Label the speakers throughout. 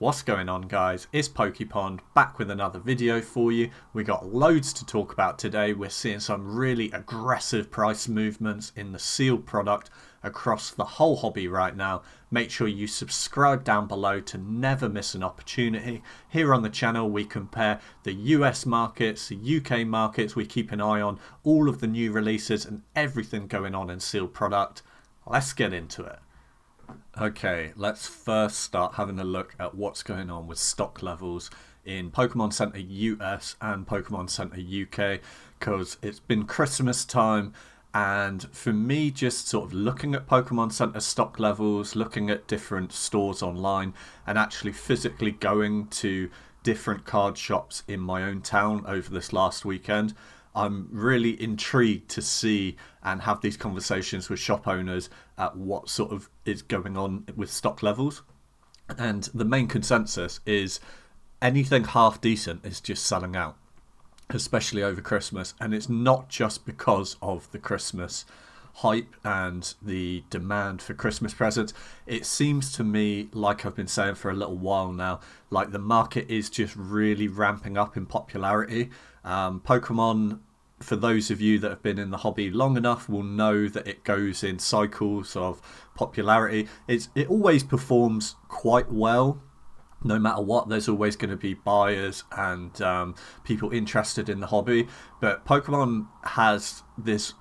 Speaker 1: What's going on, guys? It's PokePond back with another video for you. We got loads to talk about today. We're seeing some really aggressive price movements in the sealed product across the whole hobby right now. Make sure you subscribe down below to never miss an opportunity. Here on the channel we compare the US markets, the UK markets. We keep an eye on all of the new releases and everything going on in sealed product. Let's get into it. Okay, let's first start having a look at what's going on with stock levels in Pokemon Center US and Pokemon Center UK, because it's been Christmas time, and for me, just sort of looking at Pokemon Center stock levels, looking at different stores online, and actually physically going to different card shops in my own town over this last weekend, I'm really intrigued to see and have these conversations with shop owners at what sort of is going on with stock levels. And the main consensus is anything half decent is just selling out, especially over Christmas. And it's not just because of the Christmas hype and the demand for Christmas presents. It seems to me, like I've been saying for a little while now, like the market is just really ramping up in popularity. Pokemon, for those of you that have been in the hobby long enough, will know that it goes in cycles of popularity. It always performs quite well. No matter what, there's always going to be buyers and people interested in the hobby. But Pokemon has this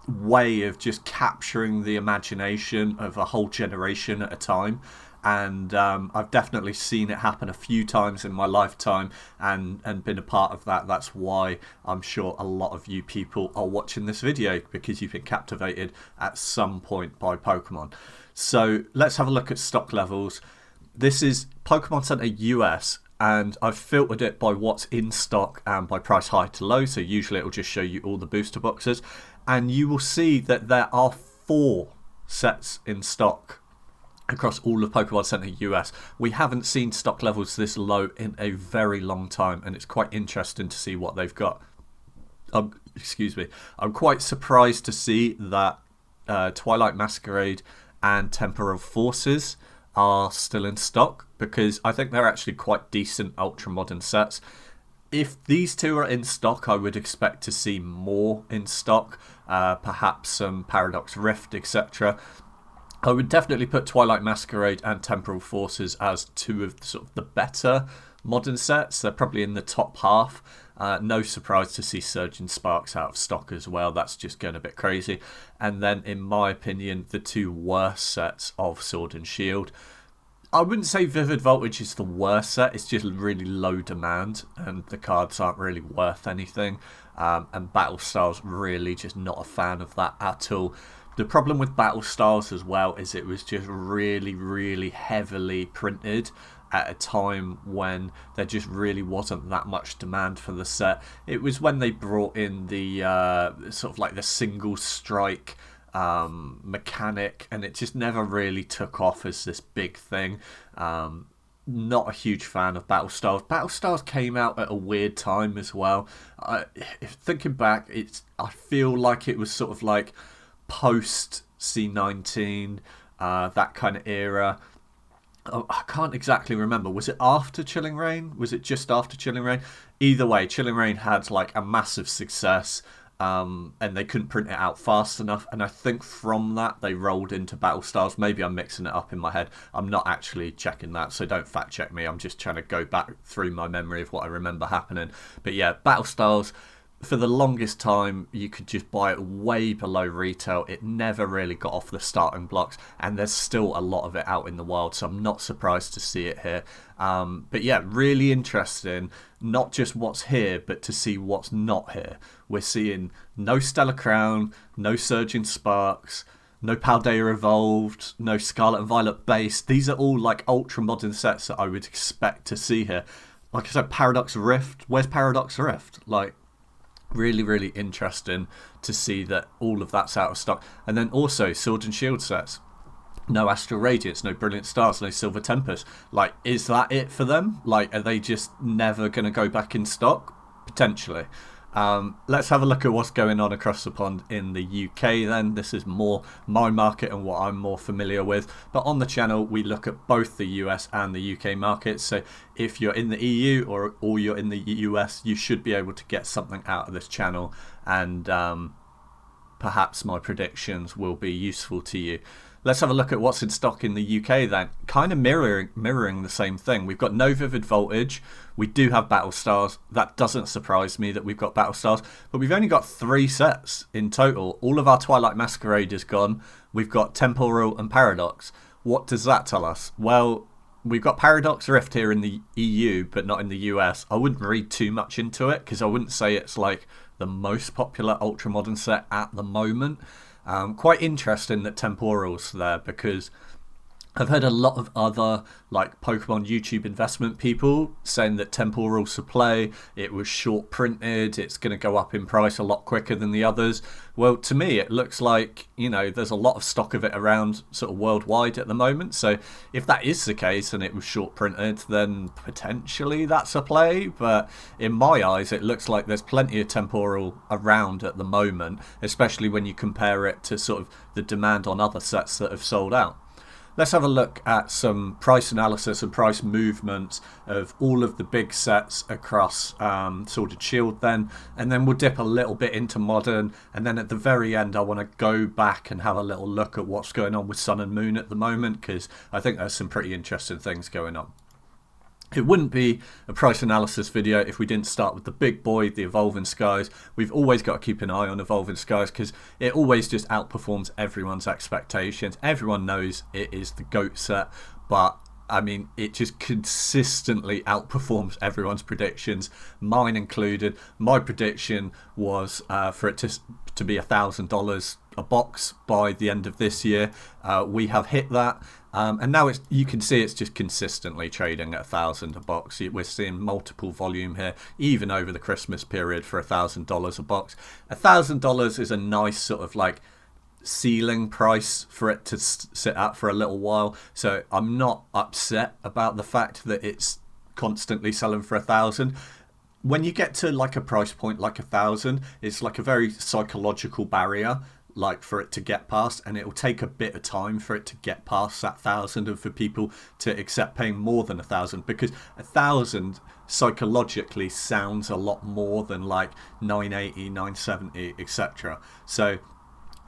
Speaker 1: way of just capturing the imagination of a whole generation at a time. And I've definitely seen it happen a few times in my lifetime and been a part of that. That's why I'm sure a lot of you people are watching this video, because you've been captivated at some point by Pokemon. So let's have a look at stock levels. This is Pokemon Center US, and I've filtered it by what's in stock and by price high to low. So usually it will just show you all the booster boxes, and you will see that there are 4 sets in stock across all of Pokemon Center US. We haven't seen stock levels this low in a very long time, and it's quite interesting to see what they've got. Excuse me. I'm quite surprised to see that Twilight Masquerade and Temporal Forces are still in stock, because I think they're actually quite decent ultra modern sets. If these two are in stock, I would expect to see more in stock, perhaps some Paradox Rift, etc. I would definitely put Twilight Masquerade and Temporal Forces as 2 of sort of the better modern sets. They're probably in the top half. No surprise to see Surgeon Sparks out of stock as well. That's just going a bit crazy. And then, in my opinion, the 2 worst sets of Sword and Shield. I wouldn't say Vivid Voltage is the worst set. It's just really low demand, and the cards aren't really worth anything. And Battle Styles, really just not a fan of that at all. The problem with Battle Styles as well is it was just really heavily printed at a time when there just really wasn't that much demand for the set. It was when they brought in the sort of like the single strike mechanic, and it just never really took off as this big thing. Not a huge fan of Battle Styles. Battle Styles came out at a weird time as well. Thinking back, I feel like it was sort of like post C19, that kind of era. I can't exactly remember. Was it after Chilling Reign? Was it just after Chilling Reign? Either way, Chilling Reign had like a massive success, and they couldn't print it out fast enough. And I think from that they rolled into Battle Styles. Maybe I'm mixing it up in my head. I'm not actually checking that, so don't fact check me. I'm just trying to go back through my memory of what I remember happening. But yeah, Battle Styles, for the longest time, you could just buy it way below retail. It never really got off the starting blocks, and there's still a lot of it out in the wild, so I'm not surprised to see it here. But yeah, really interesting, not just what's here, but to see what's not here. We're seeing no Stellar Crown, no Surging Sparks, no Paldea Evolved, no Scarlet and Violet Base. These are all like ultra modern sets that I would expect to see here. Like I said, Paradox Rift. Where's Paradox Rift? Like, really interesting to see that all of that's out of stock. And then also Sword and Shield sets. No Astral Radiance, no Brilliant Stars, no Silver Tempest. Like, is that it for them? Like, are they just never going to go back in stock? Potentially. Let's have a look at what's going on across the pond in the UK then. This is more my market and what I'm more familiar with. But on the channel, we look at both the US and the UK markets. So if you're in the EU or you're in the US, you should be able to get something out of this channel. And perhaps my predictions will be useful to you. Let's have a look at what's in stock in the UK then. Kind of mirroring the same thing. We've got no Vivid Voltage. We do have Battle Stars. That doesn't surprise me that we've got Battle Stars. But we've only got 3 sets in total. All of our Twilight Masquerade is gone. We've got Temporal and Paradox. What does that tell us? Well, we've got Paradox Rift here in the EU, but not in the US. I wouldn't read too much into it because I wouldn't say it's like the most popular Ultra Modern set at the moment. Quite interesting that Temporal's there because I've heard a lot of other like Pokemon YouTube investment people saying that Temporal's to play, it was short printed, it's going to go up in price a lot quicker than the others. Well, to me it looks like, you know, there's a lot of stock of it around sort of worldwide at the moment. So if that is the case and it was short printed, then potentially that's a play. But in my eyes, it looks like there's plenty of Temporal around at the moment, especially when you compare it to sort of the demand on other sets that have sold out. Let's have a look at some price analysis and price movements of all of the big sets across Sword and Shield then, and then we'll dip a little bit into Modern, and then at the very end I want to go back and have a little look at what's going on with Sun and Moon at the moment, because I think there's some pretty interesting things going on. It wouldn't be a price analysis video if we didn't start with the big boy, the Evolving Skies. We've always got to keep an eye on Evolving Skies because it always just outperforms everyone's expectations. Everyone knows it is the GOAT set, but I mean, it just consistently outperforms everyone's predictions, mine included. My prediction was for it to be $1,000 a box by the end of this year. We have hit that. And now you can see it's just consistently trading at $1,000 a box. We're seeing multiple volume here, even over the Christmas period for $1,000 a box. $1,000 is a nice sort of like ceiling price for it to sit at for a little while. So I'm not upset about the fact that it's constantly selling for $1,000. When you get to like a price point like $1,000, it's like a very psychological barrier, like for it to get past, and it will take a bit of time for it to get past that $1,000 and for people to accept paying more than $1,000, because $1,000 psychologically sounds a lot more than like $980, $970, etc. So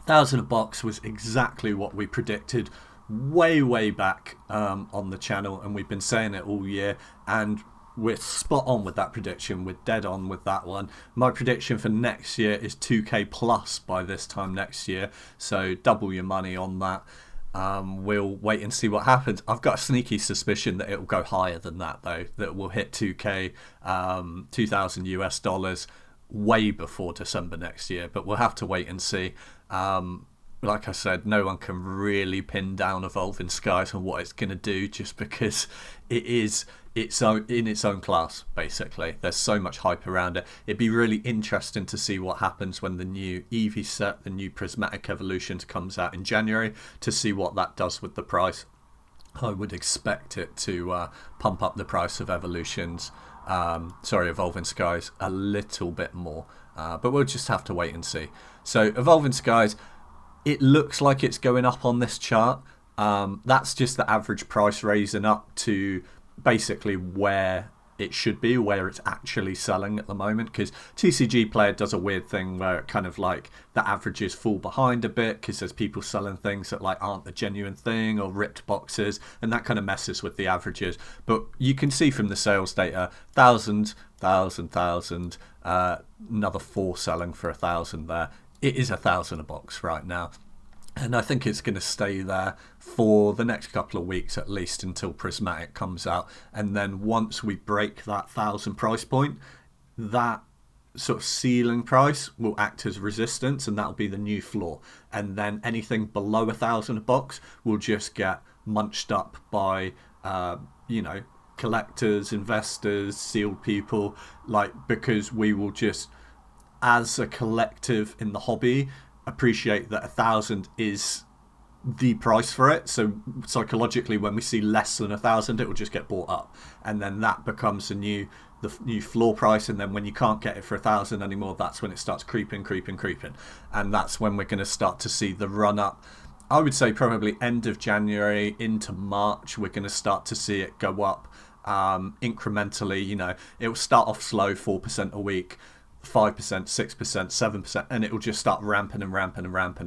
Speaker 1: $1,000 a box was exactly what we predicted way back on the channel, and we've been saying it all year, and we're spot on with that prediction. We're dead on with that one. My prediction for next year is 2k plus by this time next year, so double your money on that. We'll wait and see what happens. I've got a sneaky suspicion that it will go higher than that though, that we'll hit 2k, 2,000 US dollars way before December next year, but we'll have to wait and see. Like I said, no one can really pin down Evolving Skies and what it's going to do, just because it is in its own class, basically. There's so much hype around it. It'd be really interesting to see what happens when the new Eevee set, the new Prismatic Evolutions, comes out in January, to see what that does with the price. I would expect it to pump up the price of Evolving Skies a little bit more, but we'll just have to wait and see. So Evolving Skies, it looks like it's going up on this chart. That's just the average price raising up to basically where it should be, where it's actually selling at the moment, because TCG Player does a weird thing where it kind of like the averages fall behind a bit because there's people selling things that like aren't the genuine thing, or ripped boxes, and that kind of messes with the averages. But you can see from the sales data, 1,000, another 4 selling for 1,000 there. It is 1,000 a box right now, and I think it's going to stay there for the next couple of weeks at least, until Prismatic comes out. And then once we break that 1,000 price point, that sort of ceiling price will act as resistance, and that'll be the new floor. And then anything below 1,000 a box will just get munched up by collectors, investors, sealed people, because we will just, as a collective in the hobby, appreciate that 1,000 is the price for it. So psychologically, when we see less than 1,000, it will just get bought up, and then that becomes the new floor price. And then when you can't get it for 1,000 anymore, that's when it starts creeping, and that's when we're going to start to see the run up. I would say probably end of January into March, we're going to start to see it go up incrementally. It will start off slow, 4% a week, 5%, 6%, 7%, and it will just start ramping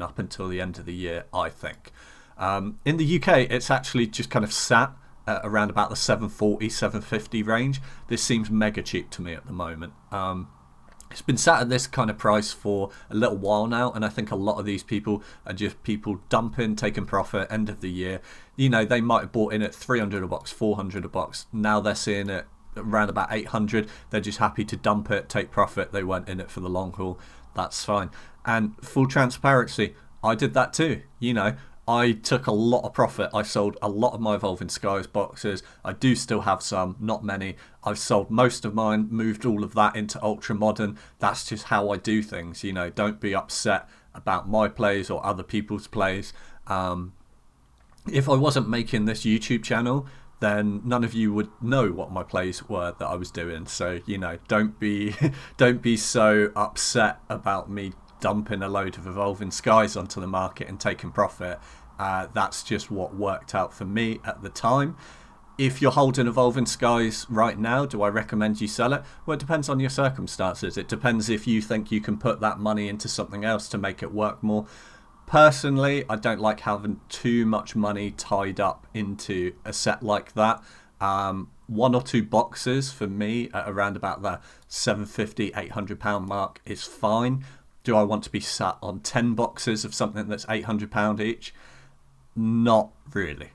Speaker 1: up until the end of the year, I think. In the UK, it's actually just kind of sat at around about the 740, 750 range. This seems mega cheap to me at the moment. It's been sat at this kind of price for a little while now, and I think a lot of these people are just people dumping, taking profit, end of the year. They might have bought in at 300 a box, 400 a box. Now they're seeing it around about 800. They're just happy to dump it, take profit. They went in it for the long haul. That's fine. And full transparency, I did that too. I took a lot of profit. I sold a lot of my Evolving Skies boxes. I do still have some, not many. I've sold most of mine, moved all of that into Ultra Modern. That's just how I do things. Don't be upset about my plays or other people's plays. If I wasn't making this YouTube channel, then none of you would know what my plays were that I was doing. So, don't be so upset about me dumping a load of Evolving Skies onto the market and taking profit. That's just what worked out for me at the time. If you're holding Evolving Skies right now, do I recommend you sell it? Well, it depends on your circumstances. It depends if you think you can put that money into something else to make it work more. Personally, I don't like having too much money tied up into a set like that. 1 or 2 boxes for me at around about the £750, £800 mark is fine. Do I want to be sat on 10 boxes of something that's £800 each? Not really.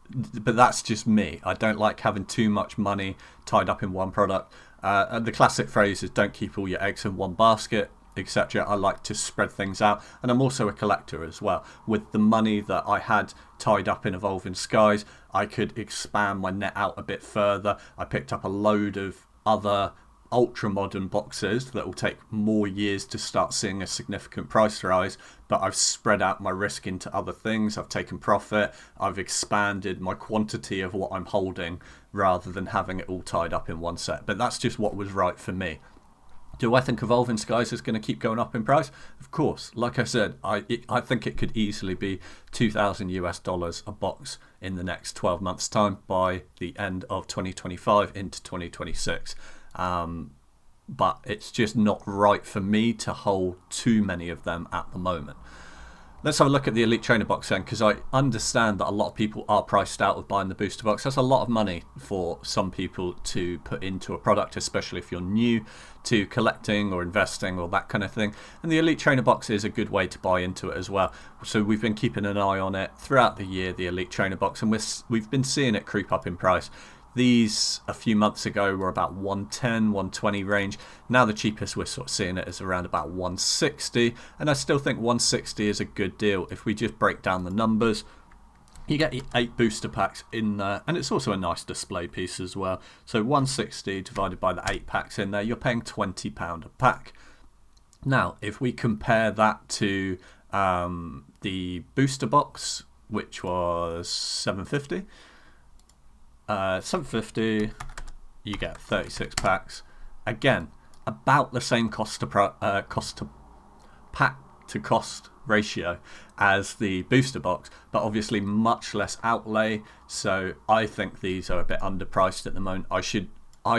Speaker 1: But that's just me. I don't like having too much money tied up in one product. The classic phrase is don't keep all your eggs in one basket, etc. I like to spread things out. And I'm also a collector as well. With the money that I had tied up in Evolving Skies, I could expand my net out a bit further. I picked up a load of other ultra modern boxes that will take more years to start seeing a significant price rise, but I've spread out my risk into other things. I've taken profit. I've expanded my quantity of what I'm holding rather than having it all tied up in one set. But that's just what was right for me. Do I think Evolving Skies is going to keep going up in price? Of course. Like I said, I think it could easily be $2,000 a box in the next 12 months' time by the end of 2025 into 2026. But it's just not right for me to hold too many of them at the moment. Let's have a look at the Elite Trainer box then, because I understand that a lot of people are priced out of buying the booster box. That's a lot of money for some people to put into a product, especially if you're new to collecting or investing or that kind of thing. And the Elite Trainer box is a good way to buy into it as well. So we've been keeping an eye on it throughout the year, the Elite Trainer box, and we've been seeing it creep up in price. These a few months ago were about 110, 120 range. Now the cheapest we're sort of seeing it is around about 160, and I still think 160 is a good deal. If we just break down the numbers, you get 8 booster packs in there, and it's also a nice display piece as well. So 160 divided by the 8 packs in there, you're paying £20 a pack. Now, if we compare that to the booster box, which was $750, $750, you get 36 packs. Again, about the same cost to pack to cost ratio as the booster box, but obviously much less outlay. So I think these are a bit underpriced at the moment. I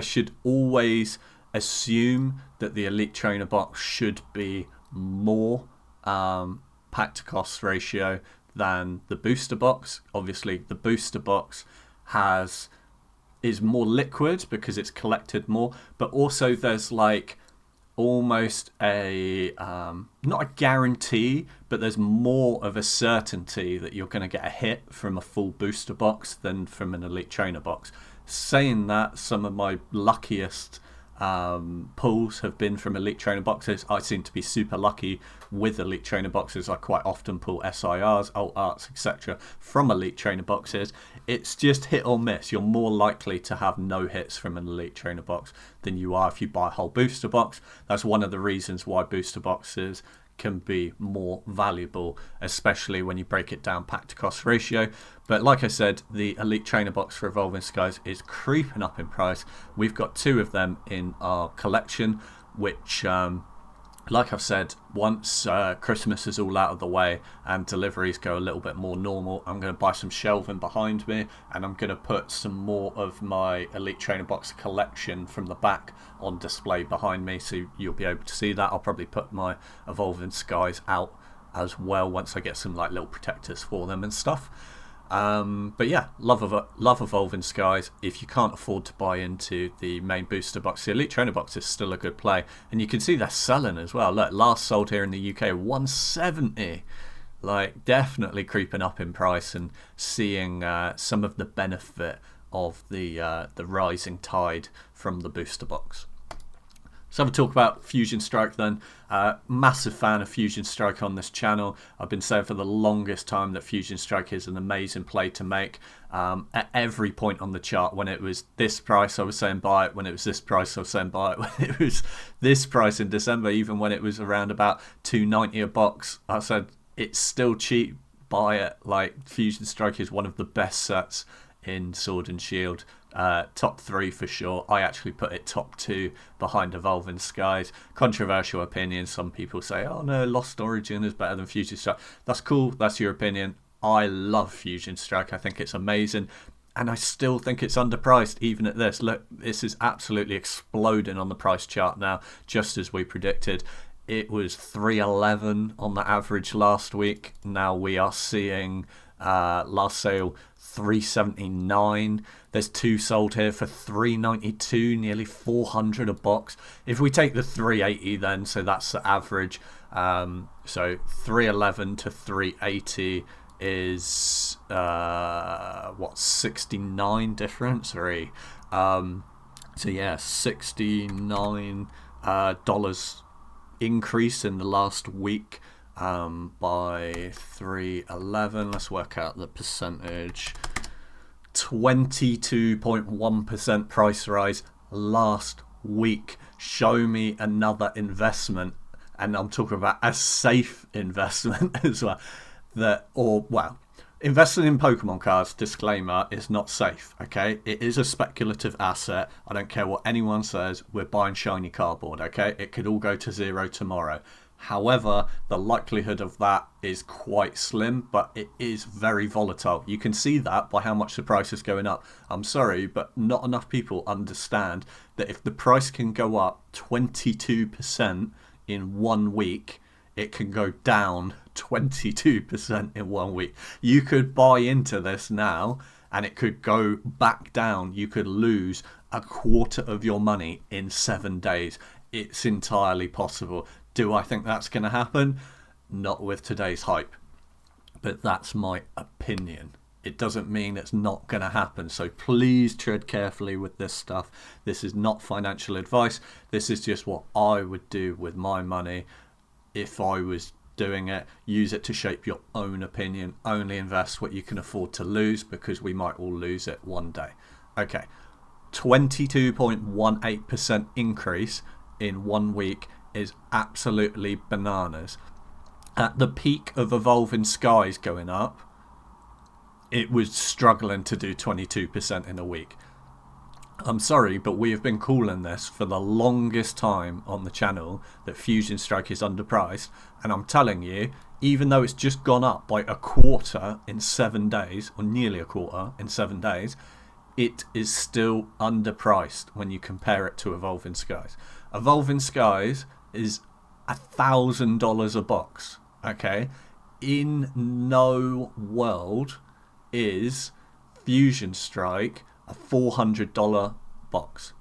Speaker 1: should always assume that the Elite Trainer box should be more pack to cost ratio than the booster box. Obviously, the booster box is more liquid because it's collected more, but also there's like almost a not a guarantee, but there's more of a certainty that you're going to get a hit from a full booster box than from an Elite Trainer box. Saying that, some of my luckiest pulls have been from Elite Trainer boxes. I seem to be super lucky with Elite Trainer boxes. I quite often pull SIRs, alt arts, etc. from Elite Trainer boxes. It's just hit or miss. You're more likely to have no hits from an Elite Trainer box than you are if you buy a whole booster box. That's one of the reasons why booster boxes can be more valuable, especially when you break it down pack to cost ratio. But like I said, the Elite Trainer box for Evolving Skies is creeping up in price. We've got 2 of them in our collection, which like I've said, once Christmas is all out of the way and deliveries go a little bit more normal, I'm going to buy some shelving behind me, and I'm going to put some more of my Elite Trainer box collection from the back on display behind me, so you'll be able to see that. I'll probably put my Evolving Skies out as well once I get some like little protectors for them and stuff. But yeah, love Evolving Skies. If you can't afford to buy into the main booster box, the Elite Trainer box is still a good play, and you can see they're selling as well. Look, last sold here in the UK 170, like definitely creeping up in price, and seeing some of the benefit of the rising tide from the booster box. So have a talk about Fusion Strike then. Massive fan of Fusion Strike on this channel. I've been saying for the longest time that Fusion Strike is an amazing play to make. At every point on the chart, when it was this price, I was saying buy it. When it was this price, I was saying buy it. When it was this price in December, even when it was around about $2.90 a box, I said it's still cheap, buy it. Like, Fusion Strike is one of the best sets in Sword and Shield. Top 3 for sure. I actually put it top 2 behind Evolving Skies. Controversial opinion. Some people say, oh no, Lost Origin is better than Fusion Strike. That's cool. That's your opinion. I love Fusion Strike. I think it's amazing. And I still think it's underpriced even at this. Look, this is absolutely exploding on the price chart now, just as we predicted. It was 311 on the average last week. Now we are seeing last sale 379. There's 2 sold here for 392, nearly 400 a box. If we take the 380 then, so that's the average, so 311 to 380 is what, 69 difference, so yeah, $69 dollars increase in the last week. By 311, let's work out the percentage. 22.1% price rise last week. Show me another investment, and I'm talking about a safe investment as well, investing in Pokemon cards, disclaimer, is not safe, okay? It is a speculative asset. I don't care what anyone says, we're buying shiny cardboard, okay? It could all go to zero tomorrow. However, the likelihood of that is quite slim, but it is very volatile. You can see that by how much the price is going up. I'm sorry, but not enough people understand that if the price can go up 22% in 1 week, it can go down 22% in 1 week. You could buy into this now and it could go back down. You could lose a quarter of your money in 7 days. It's entirely possible. Do I think that's going to happen? Not with today's hype, but that's my opinion. It doesn't mean it's not going to happen, so please tread carefully with this stuff. This is not financial advice. This is just what I would do with my money if I was doing it. Use it to shape your own opinion. Only invest what you can afford to lose, because we might all lose it one day. Okay, 22.18% increase in 1 week is absolutely bananas. At the peak of Evolving Skies going up, it was struggling to do 22% in a week. I'm sorry, but we have been calling this for the longest time on the channel, that Fusion Strike is underpriced, and I'm telling you, even though it's just gone up by a quarter in 7 days, or nearly a quarter in 7 days, it is still underpriced when you compare it to Evolving Skies. Evolving Skies is $1,000 a box, okay? In no world is Fusion Strike a $400 box.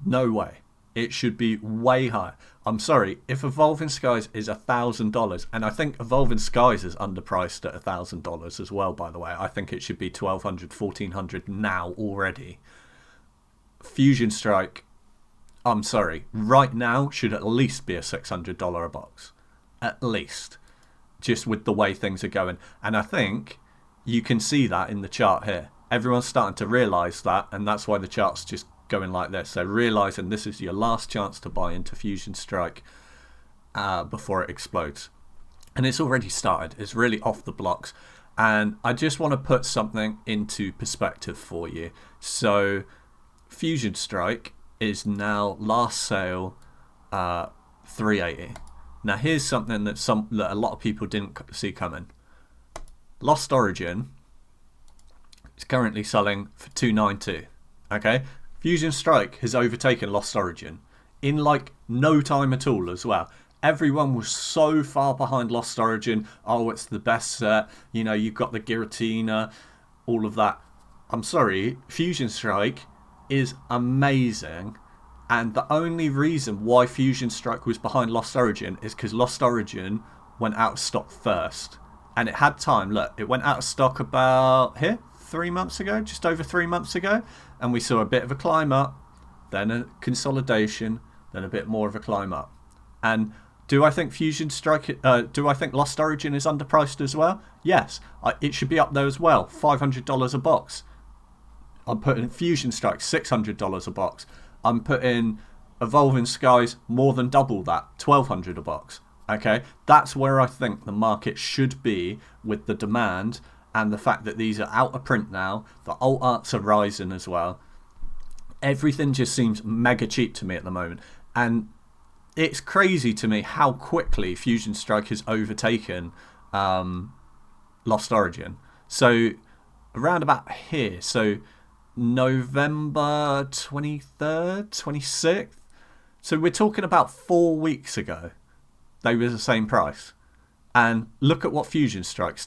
Speaker 1: No way. It should be way higher. I'm sorry, if Evolving Skies is $1,000, and I think Evolving Skies is underpriced at $1,000 as well, by the way. I think it should be $1,200, $1,400 now already. Fusion Strike, I'm sorry, right now should at least be a $600 a box. At least. Just with the way things are going. And I think you can see that in the chart here. Everyone's starting to realise that, and that's why the chart's just going like this. So realising this is your last chance to buy into Fusion Strike. before it explodes. And it's already started. It's really off the blocks. And I just want to put something into perspective for you. So Fusion Strike is now last sale 380. Now here's something that a lot of people didn't see coming. Lost Origin is currently selling for 292. Okay, Fusion Strike has overtaken Lost Origin in like no time at all as well. Everyone was so far behind Lost Origin. Oh, it's the best set. You know, you've got the Giratina, all of that. I'm sorry, Fusion Strike is amazing. And the only reason why Fusion Strike was behind Lost Origin is because Lost Origin went out of stock first. And it had time. Look, it went out of stock about, 3 months ago, just over 3 months ago. And we saw a bit of a climb up, then a consolidation, then a bit more of a climb up. And do I think Fusion Strike, do I think Lost Origin is underpriced as well? Yes, it should be up there as well, $500 a box. I'm putting Fusion Strike $600 a box. I'm putting Evolving Skies more than double that, $1,200 a box. Okay, that's where I think the market should be with the demand and the fact that these are out of print now. The alt arts are rising as well. Everything just seems mega cheap to me at the moment. And it's crazy to me how quickly Fusion Strike has overtaken Lost Origin. So around about here, so November 23rd, 26th. So we're talking about 4 weeks ago. They were the same price. And look at what Fusion Strike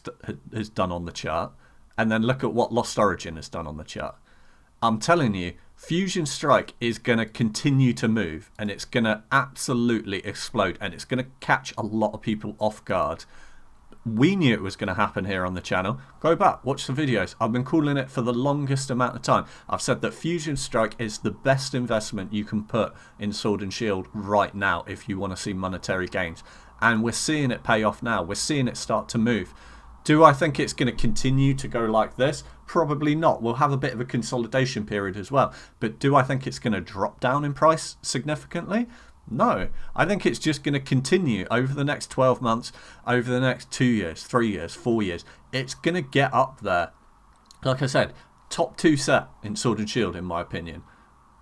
Speaker 1: has done on the chart. And then look at what Lost Origin has done on the chart. I'm telling you, Fusion Strike is going to continue to move. And it's going to absolutely explode. And it's going to catch a lot of people off guard. We knew it was going to happen here on the channel. Go back, watch the videos. I've been calling it for the longest amount of time. I've said that Fusion Strike is the best investment you can put in Sword and Shield right now if you want to see monetary gains. And we're seeing it pay off now. We're seeing it start to move. Do I think it's going to continue to go like this? Probably not. We'll have a bit of a consolidation period as well. But do I think it's going to drop down in price significantly? No, I think it's just going to continue over the next 12 months, over the next 2 years, 3 years, 4 years. It's going to get up there. Like I said, top 2 set in Sword and Shield, in my opinion.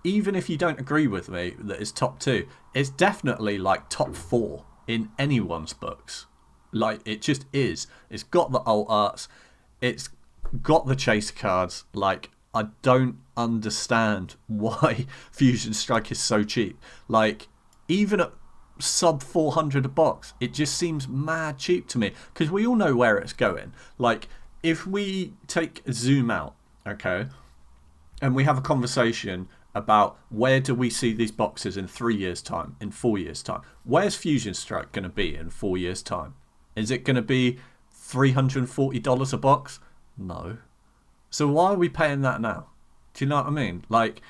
Speaker 1: Even if you don't agree with me that it's top 2, it's definitely like top 4 in anyone's books. Like, it just is. It's got the alt arts. It's got the chase cards. Like, I don't understand why Fusion Strike is so cheap. Like, even at sub 400 a box, it just seems mad cheap to me because we all know where it's going. Like, if we take a zoom out, okay, and we have a conversation about where do we see these boxes in 3 years time, in 4 years time, where's Fusion Strike going to be in 4 years time? Is it going to be $340 a box? No. So why are we paying that now? Do you know what I mean? Like,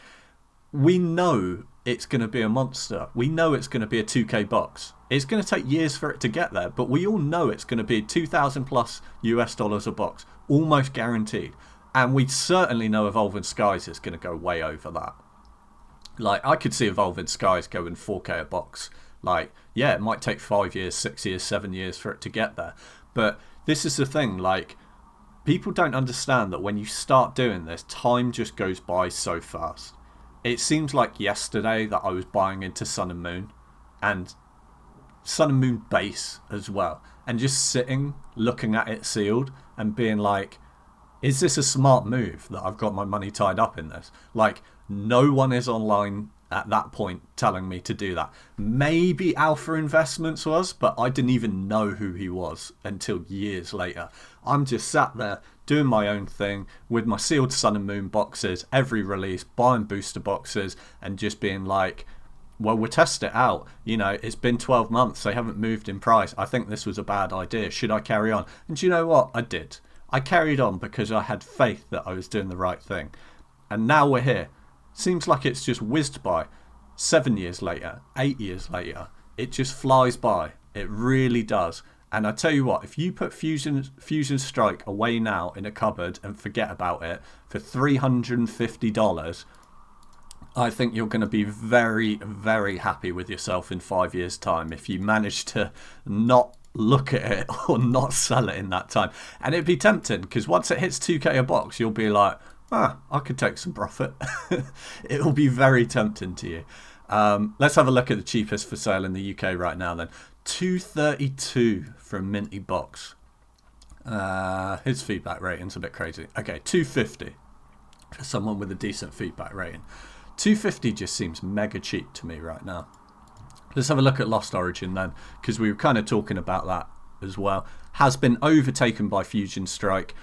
Speaker 1: we know it's going to be a monster. We know it's going to be a 2K box. It's going to take years for it to get there, but we all know it's going to be 2,000 plus US dollars a box, almost guaranteed. And we certainly know Evolving Skies is going to go way over that. Like, I could see Evolving Skies going 4K a box. Like, yeah, it might take 5 years, 6 years, 7 years for it to get there. But this is the thing, like, people don't understand that when you start doing this, time just goes by so fast. It seems like yesterday that I was buying into Sun and Moon and Sun and Moon base as well. And just sitting, looking at it sealed and being like, is this a smart move that I've got my money tied up in this? Like, no one is online at that point telling me to do that. Maybe Alpha Investments was, but I didn't even know who he was until years later. I'm just sat there doing my own thing with my sealed Sun and Moon boxes, every release, buying booster boxes and just being like, well, we'll test it out. You know, it's been 12 months. They haven't moved in price. I think this was a bad idea. Should I carry on? And do you know what? I did. I carried on because I had faith that I was doing the right thing. And now we're here. Seems like it's just whizzed by. 7 years later, 8 years later, it just flies by. It really does. And I tell you what, if you put Fusion Strike away now in a cupboard and forget about it for $350, I think you're going to be very, very happy with yourself in 5 years' time if you manage to not look at it or not sell it in that time. And it'd be tempting because once it hits 2k a box, you'll be like, I could take some profit. It will be very tempting to you. Let's have a look at the cheapest for sale in the UK right now then. 232 for a minty box. His feedback rating's a bit crazy. Okay, 250 for someone with a decent feedback rating. 250 just seems mega cheap to me right now. Let's have a look at Lost Origin then, because we were kind of talking about that as well. Has been overtaken by Fusion Strike.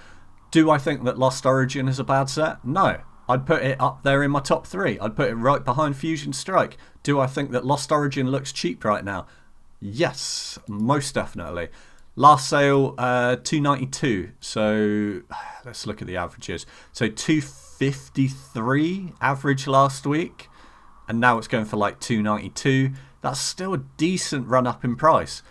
Speaker 1: Do I think that Lost Origin is a bad set? No. I'd put it up there in my top 3. I'd put it right behind Fusion Strike. Do I think that Lost Origin looks cheap right now? Yes, most definitely. Last sale, 292. So let's look at the averages. So 253 average last week, and now it's going for like 292. That's still a decent run up in price.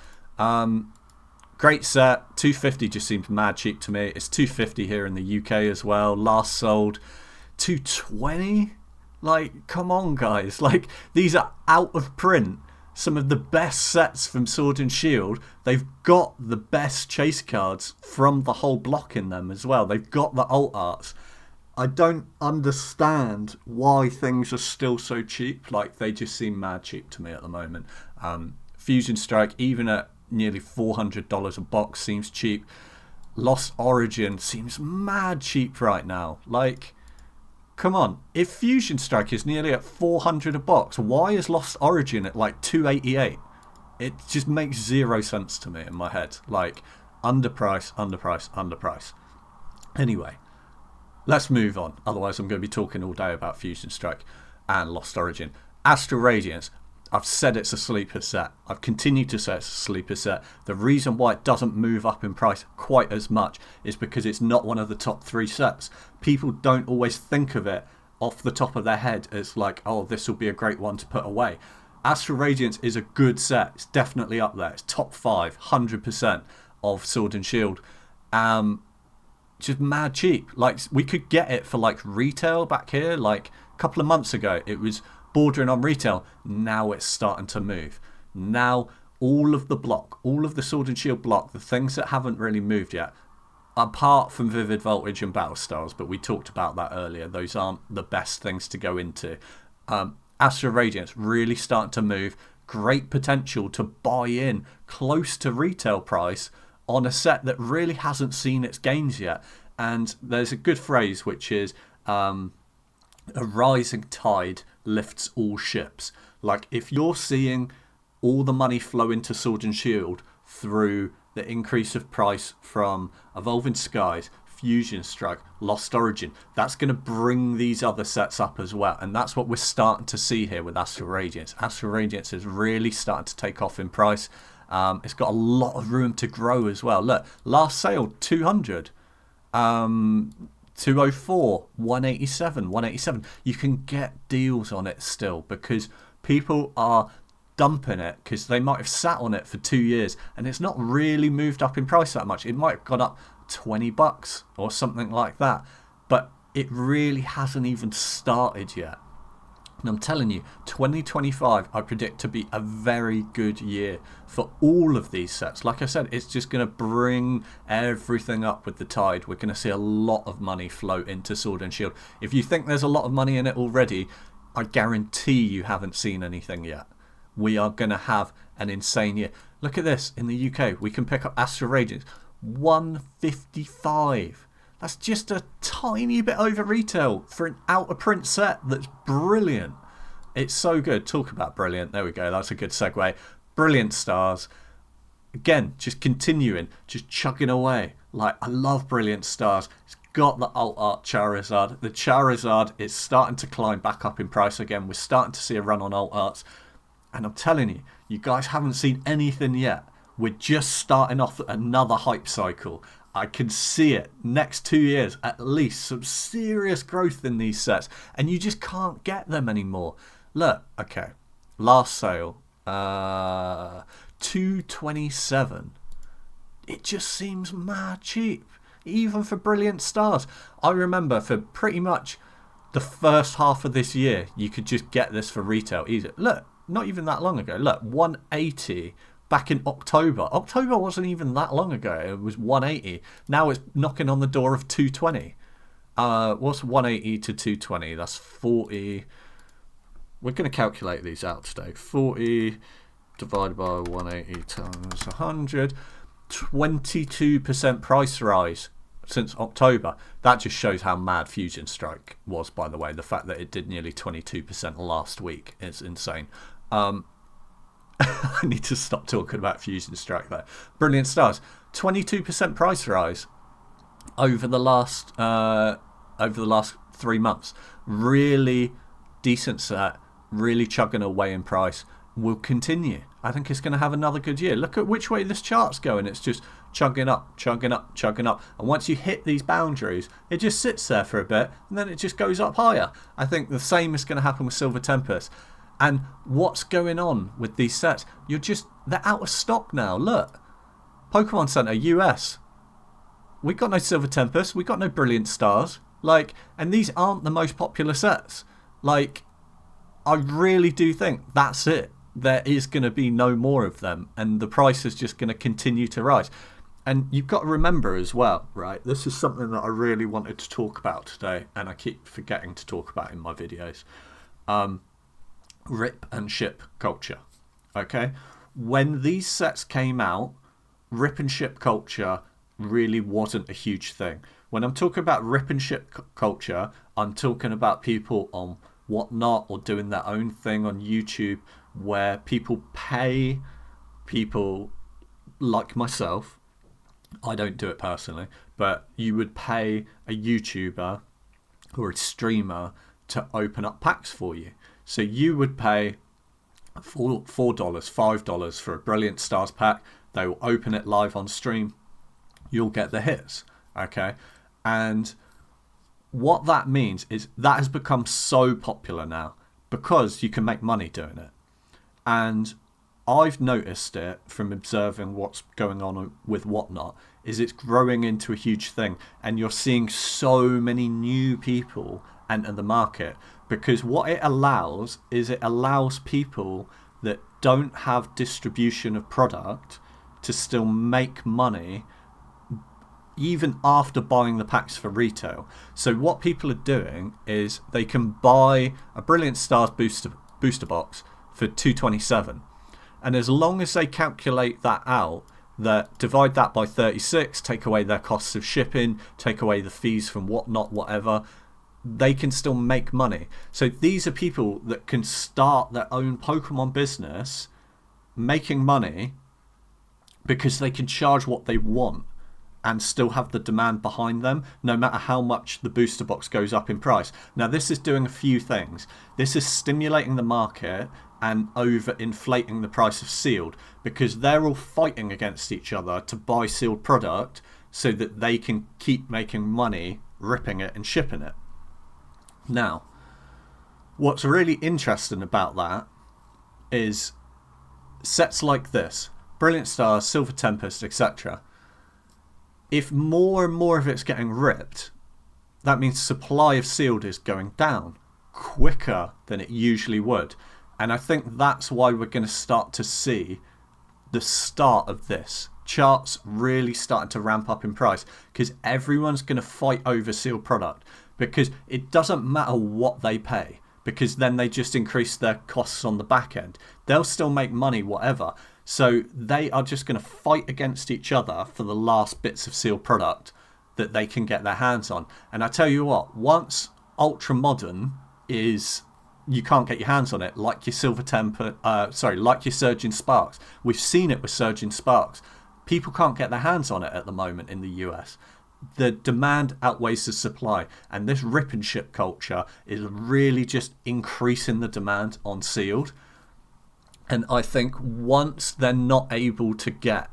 Speaker 1: Great set. 250 just seems mad cheap to me. It's 250 here in the UK as well. Last sold 220. Like, come on, guys. Like, these are out of print. Some of the best sets from Sword and Shield. They've got the best chase cards from the whole block in them as well. They've got the alt arts. I don't understand why things are still so cheap. Like, they just seem mad cheap to me at the moment. Fusion Strike, even at nearly $400 a box, seems cheap. Lost Origin seems mad cheap right now. Like, come on. If Fusion Strike is nearly at $400 a box, why is Lost Origin at like $288? It just makes zero sense to me in my head. Like, underpriced, underpriced, underpriced. Anyway, let's move on. Otherwise, I'm going to be talking all day about Fusion Strike and Lost Origin. Astral Radiance. I've said it's a sleeper set. I've continued to say it's a sleeper set. The reason why it doesn't move up in price quite as much is because it's not one of the top 3 sets. People don't always think of it off the top of their head as like, oh, this will be a great one to put away. Astral Radiance is a good set. It's definitely up there. It's top 5, 100% of Sword and Shield. Just mad cheap. Like, we could get it for like retail back here. Like a couple of months ago, it was bordering on retail. Now it's starting to move. Now all of the block, all of the Sword and Shield block, the things that haven't really moved yet, apart from Vivid Voltage and Battle Styles, but we talked about that earlier, those aren't the best things to go into. Astral Radiance really starting to move. Great potential to buy in close to retail price on a set that really hasn't seen its gains yet. And there's a good phrase which is a rising tide lifts all ships. Like, if you're seeing all the money flow into Sword and Shield through the increase of price from Evolving Skies, Fusion Strike, Lost Origin, that's going to bring these other sets up as well. And that's what we're starting to see here with Astral Radiance. Astral Radiance is really starting to take off in price. It's got a lot of room to grow as well. Look, last sale, 200. 204, 187, 187. You can get deals on it still because people are dumping it because they might have sat on it for 2 years and it's not really moved up in price that much. It might have gone up $20 or something like that, but it really hasn't even started yet. And I'm telling you, 2025 I predict to be a very good year for all of these sets. Like I said, it's just going to bring everything up with the tide. We're going to see a lot of money flow into Sword and Shield. If you think there's a lot of money in it already, I guarantee you haven't seen anything yet. We are going to have an insane year. Look at this. In the UK, we can pick up Astral Radiance. 155. That's just a tiny bit over retail for an out-of-print set that's brilliant. It's so good. Talk about brilliant. There we go. That's a good segue. Brilliant Stars. Again, just continuing. Just chugging away. Like, I love Brilliant Stars. It's got the alt art Charizard. The Charizard is starting to climb back up in price again. We're starting to see a run on alt arts. And I'm telling you, you guys haven't seen anything yet. We're just starting off another hype cycle. I can see it. Next 2 years, at least, some serious growth in these sets. And you just can't get them anymore. Look, okay. Last sale, 227. It just seems mad cheap. Even for Brilliant Stars. I remember for pretty much the first half of this year, you could just get this for retail easy. Look, not even that long ago. Look, 180 back in October. October wasn't even that long ago. It was 180. Now it's knocking on the door of 220. What's 180 to 220? That's 40. We're going to calculate these out today. 40 divided by 180 times 100. 22% price rise since October. That just shows how mad Fusion Strike was, by the way. The fact that it did nearly 22% last week is insane. I need to stop talking about Fusion Strike there. Brilliant Stars. 22% price rise over the last 3 months. Really decent set, really chugging away in price. Will continue. I think it's going to have another good year. Look at which way this chart's going. It's just chugging up, chugging up, chugging up. And once you hit these boundaries, it just sits there for a bit and then it just goes up higher. I think the same is going to happen with Silver Tempest. And what's going on with these sets? They're out of stock now. Look, Pokemon Center US. We got no Silver Tempest. We got no Brilliant Stars. And these aren't the most popular sets. I really do think that's it. There is going to be no more of them, and the price is just going to continue to rise. And you've got to remember as well, right? This is something that I really wanted to talk about today, and I keep forgetting to talk about in my videos. Rip and ship culture. Okay? When these sets came out, rip and ship culture really wasn't a huge thing. When I'm talking about rip and ship culture, I'm talking about people on Whatnot or doing their own thing on YouTube where people pay people like myself. I don't do it personally, but you would pay a YouTuber or a streamer to open up packs for you. So you would pay $4, $5 for a Brilliant Stars pack. They will open it live on stream. You'll get the hits. Okay? And what that means is that has become so popular now because you can make money doing it. And I've noticed it from observing what's going on with Whatnot is it's growing into a huge thing. And you're seeing so many new people enter the market because what it allows is it allows people that don't have distribution of product to still make money even after buying the packs for retail. So what people are doing is they can buy a Brilliant Stars booster box for $227, and as long as they calculate that out, that divide that by 36, take away their costs of shipping, take away the fees from Whatnot, whatever, they can still make money. So these are people that can start their own Pokemon business making money because they can charge what they want and still have the demand behind them, no matter how much the booster box goes up in price. Now, this is doing a few things. This is stimulating the market and over-inflating the price of sealed because they're all fighting against each other to buy sealed product so that they can keep making money ripping it and shipping it. Now, what's really interesting about that is sets like this, Brilliant Stars, Silver Tempest, etc., if more and more of it's getting ripped, that means supply of sealed is going down quicker than it usually would. And I think that's why we're going to start to see the start of this. Charts really starting to ramp up in price because everyone's going to fight over sealed product because it doesn't matter what they pay because then they just increase their costs on the back end. They'll still make money, whatever. So they are just going to fight against each other for the last bits of sealed product that they can get their hands on. And I tell you what, once Ultra Modern is, you can't get your hands on it, like your like your Surging Sparks. We've seen it with Surging Sparks. People can't get their hands on it at the moment in the US. The demand outweighs the supply, and this rip and ship culture is really just increasing the demand on sealed. And I think once they're not able to get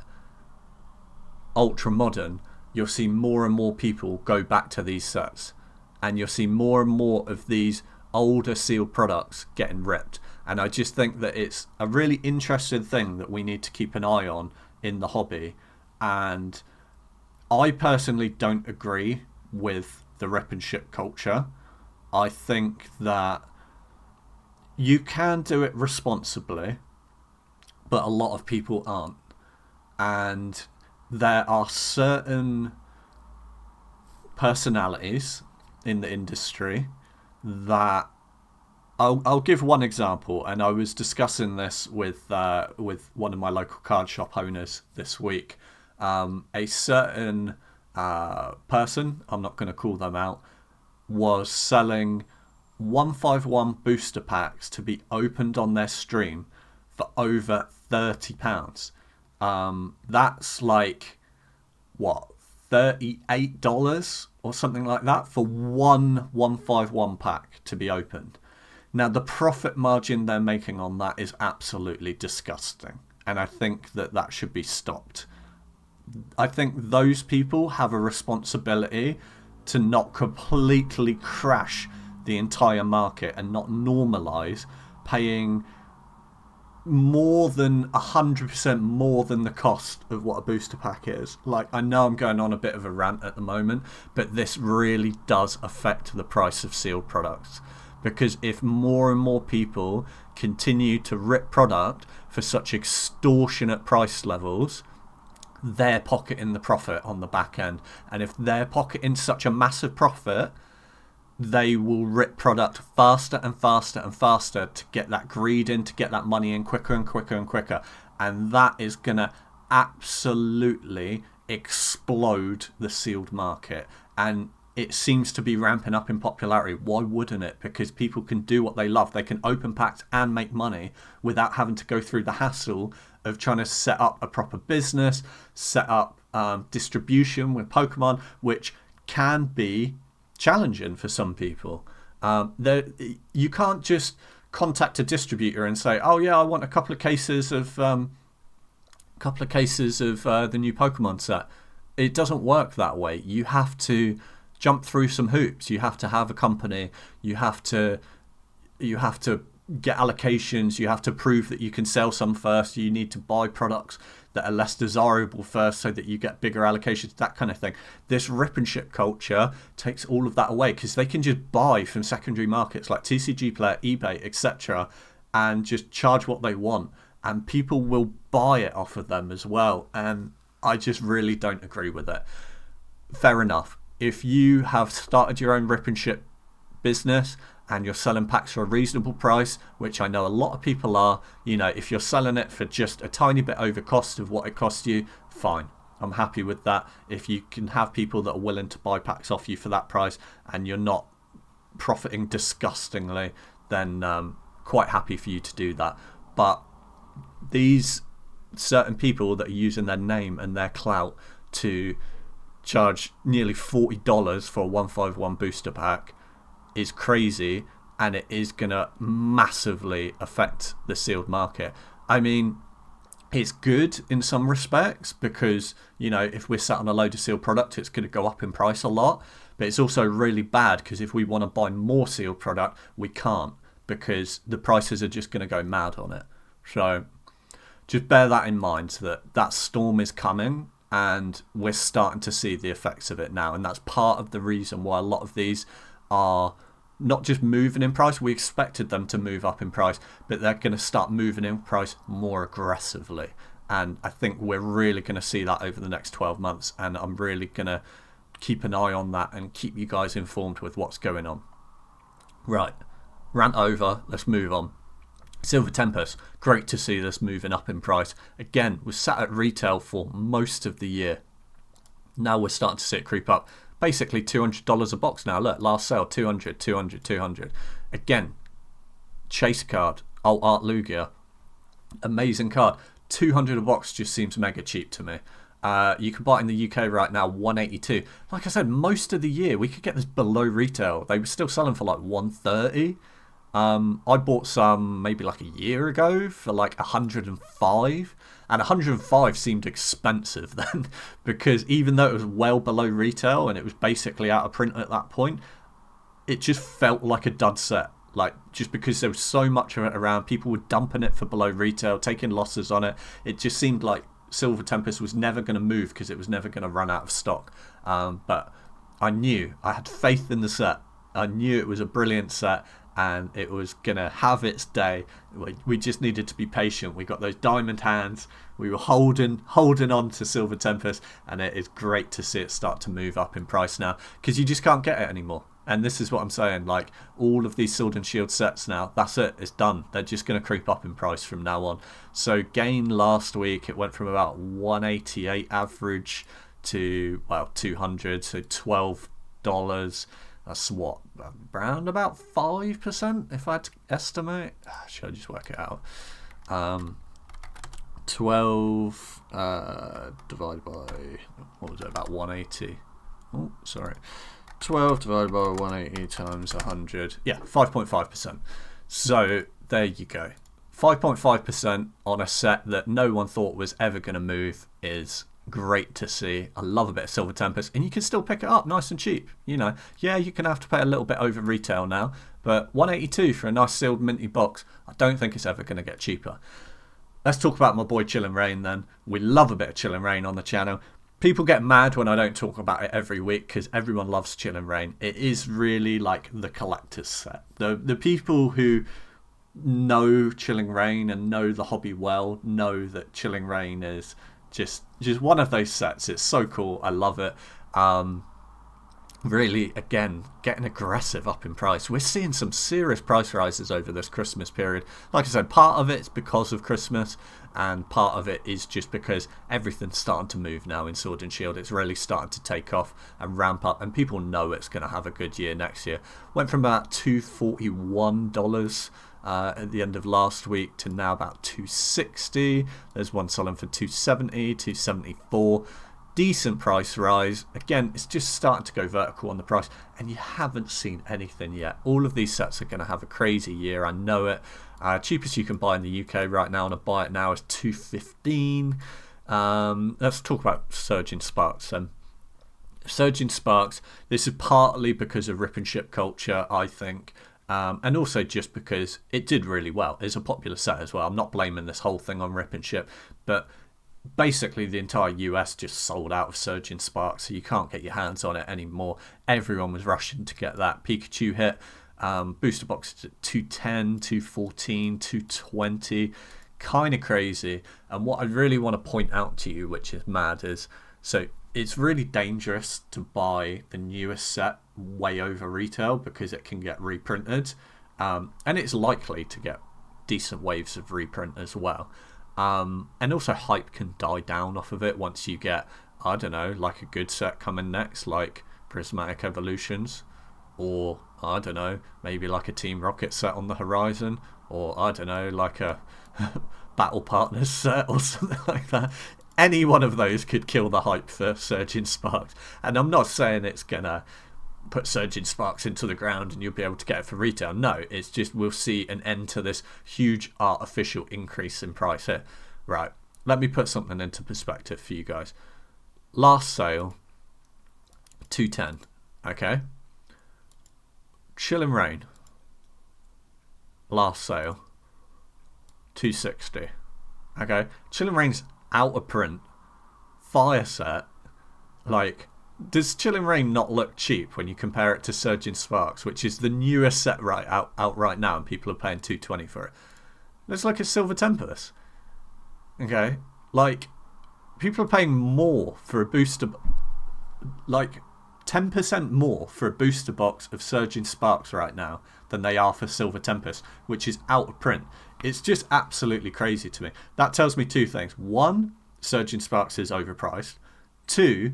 Speaker 1: Ultra Modern, you'll see more and more people go back to these sets. And you'll see more and more of these older sealed products getting ripped. And I just think that it's a really interesting thing that we need to keep an eye on in the hobby. And I personally don't agree with the rip and ship culture. I think that you can do it responsibly, but a lot of people aren't. And there are certain personalities in the industry that I'll give one example, and I was discussing this with one of my local card shop owners this week. A certain person, I'm not going to call them out, was selling 151 booster packs to be opened on their stream for over £30. That's like what, $38 or something like that for one 151 pack to be opened. Now, the profit margin they're making on that is absolutely disgusting, and I think that that should be stopped. I think those people have a responsibility to not completely crash the entire market and not normalise paying more than 100% more than the cost of what a booster pack is. Like, I know I'm going on a bit of a rant at the moment, but this really does affect the price of sealed products. Because if more and more people continue to rip product for such extortionate price levels, they're pocketing the profit on the back end. And if they're pocketing such a massive profit, they will rip product faster and faster and faster to get that greed in, to get that money in quicker and quicker and quicker. And that is going to absolutely explode the sealed market. And it seems to be ramping up in popularity. Why wouldn't it? Because people can do what they love. They can open packs and make money without having to go through the hassle of trying to set up a proper business, set up distribution with Pokemon, which can be challenging for some people. You can't just contact a distributor and say, "Oh yeah, I want a couple of cases of the new Pokemon set." It doesn't work that way. You have to jump through some hoops. You have to have a company. You have to get allocations. You have to prove that you can sell some first. You need to buy products that are less desirable first so that you get bigger allocations, that kind of thing. This rip and ship culture takes all of that away because they can just buy from secondary markets like TCG Player, eBay, etc. and just charge what they want, and people will buy it off of them as well. And I just really don't agree with it. Fair enough. If you have started your own rip and ship business and you're selling packs for a reasonable price, which I know a lot of people are, if you're selling it for just a tiny bit over cost of what it costs you, fine. I'm happy with that. If you can have people that are willing to buy packs off you for that price and you're not profiting disgustingly, then quite happy for you to do that. But these certain people that are using their name and their clout to charge nearly $40 for a 151 booster pack is crazy, and it is going to massively affect the sealed market. I mean, it's good in some respects because, if we're sat on a load of sealed product, it's going to go up in price a lot. But it's also really bad because if we want to buy more sealed product, we can't because the prices are just going to go mad on it. So just bear that in mind, that storm is coming and we're starting to see the effects of it now. And that's part of the reason why a lot of these are not just moving in price. We expected them to move up in price, but they're going to start moving in price more aggressively. And I think we're really going to see that over the next 12 months. And I'm really going to keep an eye on that and keep you guys informed with what's going on. Right, rant over, let's move on. Silver Tempest, great to see this moving up in price. Again, was sat at retail for most of the year. Now we're starting to see it creep up. Basically $200 a box now. Look, last sale, 200, 200, 200. Again, chase card, Alt Art Lugia. Amazing card. 200 a box just seems mega cheap to me. You can buy it in the UK right now, 182. Like I said, most of the year we could get this below retail. They were still selling for like 130. I bought some maybe like a year ago for like 105, and 105 seemed expensive then because even though it was well below retail and it was basically out of print at that point, it just felt like a dud set. Like, just because there was so much of it around, people were dumping it for below retail, taking losses on it. It just seemed like Silver Tempest was never going to move because it was never going to run out of stock. But I had faith in the set. I knew it was a brilliant set and it was going to have its day. We just needed to be patient. We got those diamond hands. We were holding on to Silver Tempest, and it is great to see it start to move up in price now, because you just can't get it anymore. And this is what I'm saying, like all of these Sword and Shield sets now, that's it, it's done. They're just going to creep up in price from now on. So gain last week, it went from about 188 average to, well, 200, so $12. That's what, around about 5% if I had to estimate. Should I just work it out? 12 divided by, what was it, about 180? Oh, sorry. 12 divided by 180 times 100. Yeah, 5.5%. So there you go. 5.5% on a set that no one thought was ever going to move is great to see. I love a bit of Silver Tempest, and you can still pick it up nice and cheap. You know, yeah, you can have to pay a little bit over retail now, but 182 for a nice sealed minty box, I don't think it's ever going to get cheaper. Let's talk about my boy Chilling Reign then. We love a bit of Chilling Reign on the channel. People get mad when I don't talk about it every week because everyone loves Chilling Reign. It is really like the collector's set. The people who know Chilling Reign and know the hobby well know that Chilling Reign is just one of those sets. It's so cool. I love it. Really, again, getting aggressive up in price. We're seeing some serious price rises over this Christmas period. Like I said, part of it's because of Christmas, and part of it is just because everything's starting to move now in Sword and Shield. It's really starting to take off and ramp up, and people know it's going to have a good year next year. Went from about $241 at the end of last week to now about $260. There's one selling for $270, $274. Decent price rise. Again, it's just starting to go vertical on the price, and you haven't seen anything yet. All of these sets are going to have a crazy year. I know it. Cheapest you can buy in the UK right now, and a buy it now is $215. Let's talk about Surging Sparks then. Surging Sparks, this is partly because of rip and ship culture, I think. And also just because it did really well. It's a popular set as well. I'm not blaming this whole thing on rip and ship, but basically the entire US just sold out of Surging Sparks, so you can't get your hands on it anymore. Everyone was rushing to get that. Pikachu hit. Booster boxes at 210, 214, 220. Kind of crazy. And what I really want to point out to you, which is mad, is so it's really dangerous to buy the newest set way over retail because it can get reprinted. And it's likely to get decent waves of reprint as well. And also hype can die down off of it once you get, I don't know, like a good set coming next, like Prismatic Evolutions, or I don't know, maybe like a Team Rocket set on the horizon, or I don't know, like a Battle Partners set or something like that. Any one of those could kill the hype for Surging Sparks. And I'm not saying it's gonna put Surging Sparks into the ground and you'll be able to get it for retail. No, it's just we'll see an end to this huge artificial increase in price here. Right, let me put something into perspective for you guys. Last sale, 210, okay? Chilling Reign, last sale, 260, okay? Chilling Reign's out of print, fire set, like, does Chilling Reign not look cheap when you compare it to Surging Sparks, which is the newest set out right now, and people are paying $220 for it? Let's look at Silver Tempest. Okay, like people are paying more for a booster, like 10% more for a booster box of Surging Sparks right now than they are for Silver Tempest, which is out of print. It's just absolutely crazy to me. That tells me two things. One, Surging Sparks is overpriced. Two,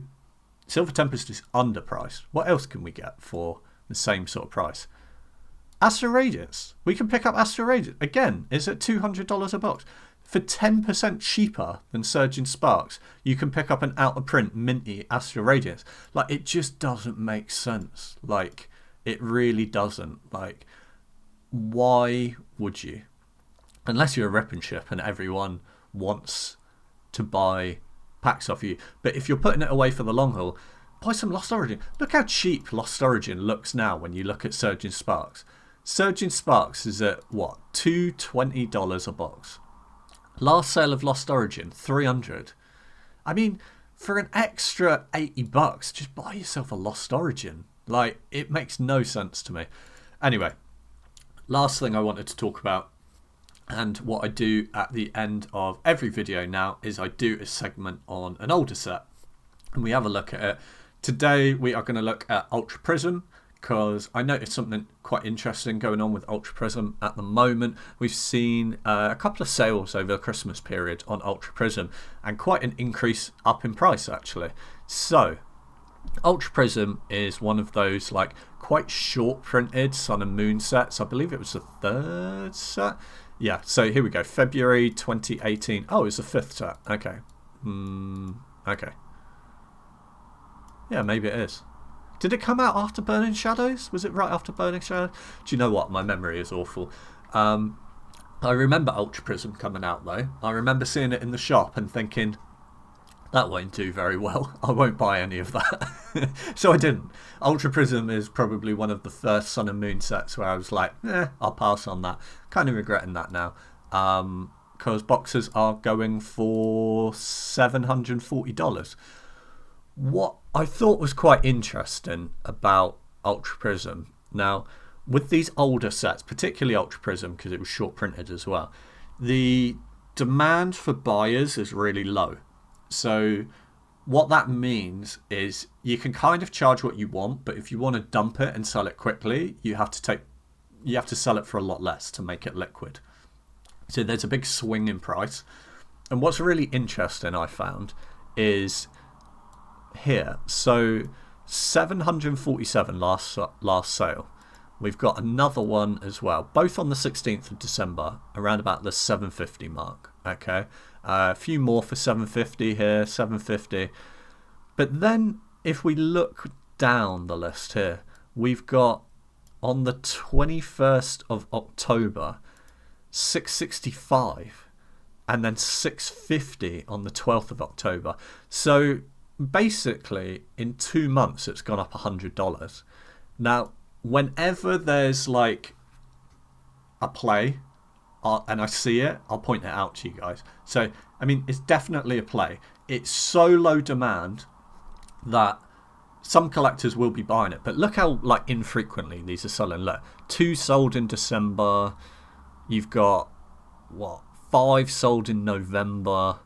Speaker 1: Silver Tempest is underpriced. What else can we get for the same sort of price? Astral Radiance. We can pick up Astral Radiance. Again, it's at $200 a box. For 10% cheaper than Surging Sparks, you can pick up an out-of-print minty Astral Radiance. Like, it just doesn't make sense. Like, it really doesn't. Like, why would you? Unless you're a rip and ship and everyone wants to buy packs off you. But if you're putting it away for the long haul, buy some Lost Origin. Look how cheap Lost Origin looks now when you look at Surging Sparks. Surging Sparks is at, what, $220 a box. Last sale of Lost Origin, $300. I mean, for an extra $80, just buy yourself a Lost Origin. Like, it makes no sense to me. Anyway, last thing I wanted to talk about, and what I do at the end of every video now, is I do a segment on an older set and we have a look at it. Today we are going to look at Ultra Prism, because I noticed something quite interesting going on with Ultra Prism at the moment. We've seen a couple of sales over the Christmas period on Ultra Prism, and quite an increase up in price actually. So Ultra Prism is one of those like quite short printed Sun and Moon sets. I believe it was the third set. Yeah, so here we go, February 2018. Oh, it's the fifth set. Okay. Okay. Yeah, maybe it is. Did it come out after Burning Shadows? Was it right after Burning Shadows? Do you know what? My memory is awful. I remember Ultra Prism coming out though. I remember seeing it in the shop and thinking, that won't do very well. I won't buy any of that. So I didn't. Ultra Prism is probably one of the first Sun and Moon sets where I was like, I'll pass on that. Kind of regretting that now. Because boxes are going for $740. What I thought was quite interesting about Ultra Prism, now with these older sets, particularly Ultra Prism because it was short printed as well, the demand for buyers is really low. So what that means is you can kind of charge what you want, but if you want to dump it and sell it quickly, you have to sell it for a lot less to make it liquid. So there's a big swing in price. And what's really interesting I found is here, so 747 last sale. We've got another one as well, both on the 16th of December, around about the 750 mark. Okay, a few more for 750 here, 750. But then if we look down the list here, we've got on the 21st of October 665, and then 650 on the 12th of October. So basically in 2 months it's gone up $100. Now whenever there's like a play and I see it, I'll point it out to you guys. So I mean, it's definitely a play. It's so low demand that some collectors will be buying it, but look how like infrequently these are selling. Look, 2 sold in December, you've got what, 5 sold in November,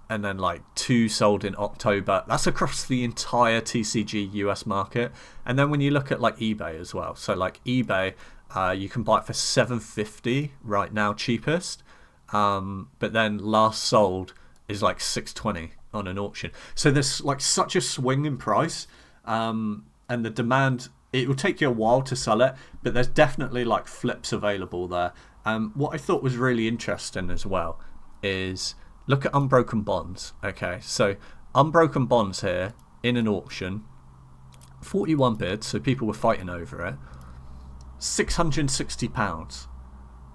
Speaker 1: and then like 2 sold in October. That's across the entire TCG US market. And then when you look at like eBay as well, so like eBay, you can buy it for $750 right now, cheapest, but then last sold is like $620 on an auction. So there's like such a swing in price, and the demand, it will take you a while to sell it, but there's definitely like flips available there. What I thought was really interesting as well is look at Unbroken Bonds. Okay, so Unbroken Bonds here in an auction, 41 bids, so people were fighting over it. £660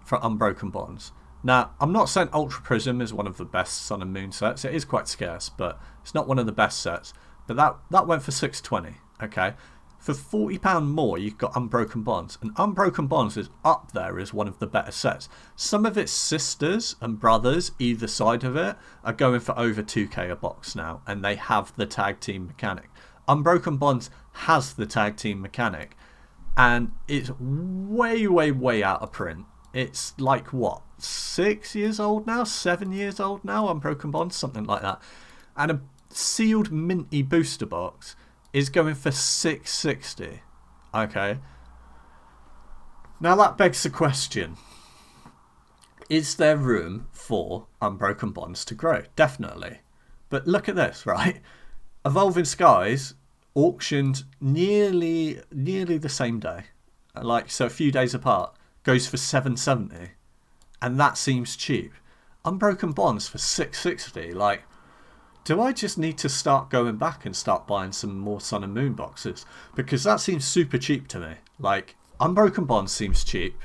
Speaker 1: for Unbroken Bonds. Now, I'm not saying Ultra Prism is one of the best Sun and Moon sets. It is quite scarce, but it's not one of the best sets. But that went for $620. Okay, for £40 more, you've got Unbroken Bonds, and Unbroken Bonds is up there as one of the better sets. Some of its sisters and brothers either side of it are going for over 2k a box now, and they have the tag team mechanic. Unbroken Bonds has the tag team mechanic, and it's way out of print. It's like what, 6 years old now, 7 years old now, Unbroken Bonds, something like that. And a sealed minty booster box is going for $660. Okay, now that begs the question, is there room for Unbroken Bonds to grow? Definitely. But look at this, right? Evolving Skies auctioned nearly the same day, like, so a few days apart, goes for $770, and that seems cheap. Unbroken Bonds for $660, like, do I just need to start going back and start buying some more Sun and Moon boxes? Because that seems super cheap to me. Like, Unbroken Bonds seems cheap.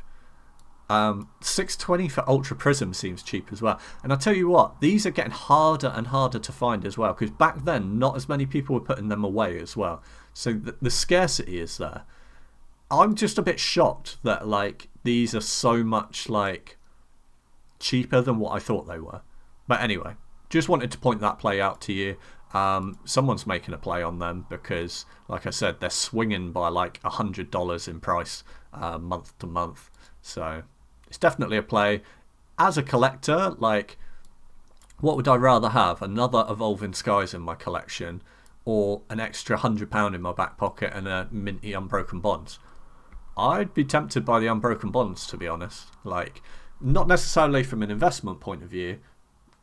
Speaker 1: $620 for Ultra Prism seems cheap as well. And I'll tell you what, these are getting harder and harder to find as well, because back then not as many people were putting them away as well. So the scarcity is there. I'm just a bit shocked that like these are so much like cheaper than what I thought they were. But anyway, just wanted to point that play out to you. someone's making a play on them because, like I said, they're swinging by like $100 in price month to month. So it's definitely a play. As a collector, like, what would I rather have? Another Evolving Skies in my collection, or an extra £100 in my back pocket and a minty Unbroken Bonds? I'd be tempted by the Unbroken Bonds, to be honest. Like, not necessarily from an investment point of view,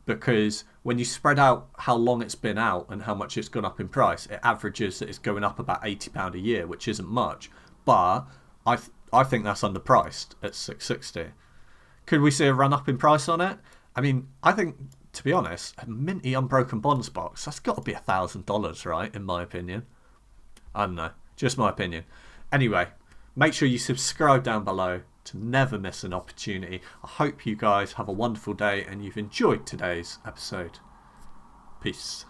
Speaker 1: because when you spread out how long it's been out and how much it's gone up in price, it averages that it's going up about £80 a year, which isn't much. But I think that's underpriced at $660. Could we see a run up in price on it? I mean, I think, to be honest, a minty Unbroken Bonds box, that's got to be $1,000, right? In my opinion. I don't know. Just my opinion. Anyway, make sure you subscribe down below to never miss an opportunity. I hope you guys have a wonderful day and you've enjoyed today's episode. Peace.